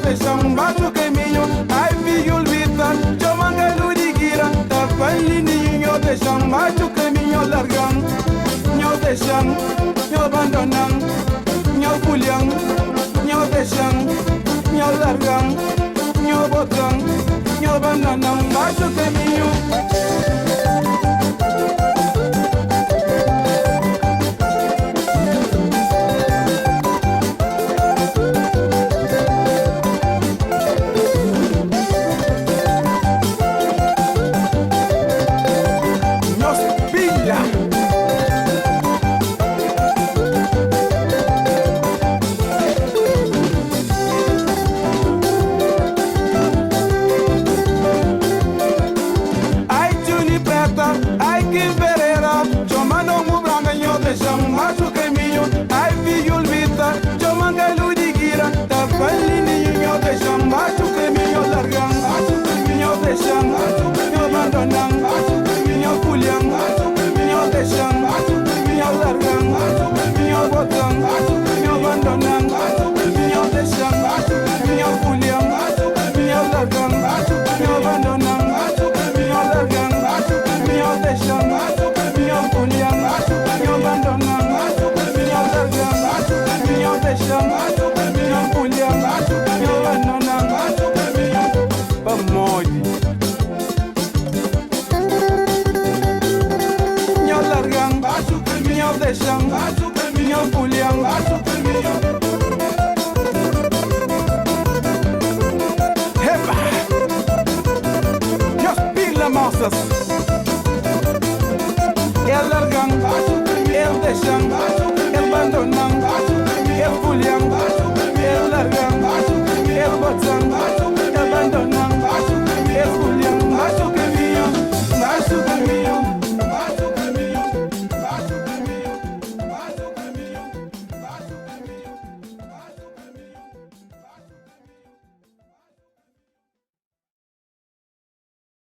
de samba tu caminho, ai viul vitan, yo mangalo di gira, ta falli ni yo de samba tu caminho largang, yo de sang, yo abandonan, yo puliang, yo de sang, yo largang, yo botang, yo abandonan, ba tu caminho. Ai Kim Pereira, Chomano Mubranga nyo de samba tu caminho, ai viul vita, Chomangalo di gira, ta falli nyo de samba tu caminho largang, tu caminho de samba, tu caminho abandonan, tu caminho puliang, tu caminho de samba, tu caminho largang, tu caminho botang, tu caminho abandonan, tu caminho de samba, tu caminho puliang, tu caminho largang, tu caminho abandonan, tu caminho largang, tu caminho de samba, tu caminho puliang, tu caminho abandonan, tu caminho largang, tu caminho de samba, tu caminho puliang, tu caminho abandonan, tu caminho pamoji. Nyo largang, tu caminho de samba.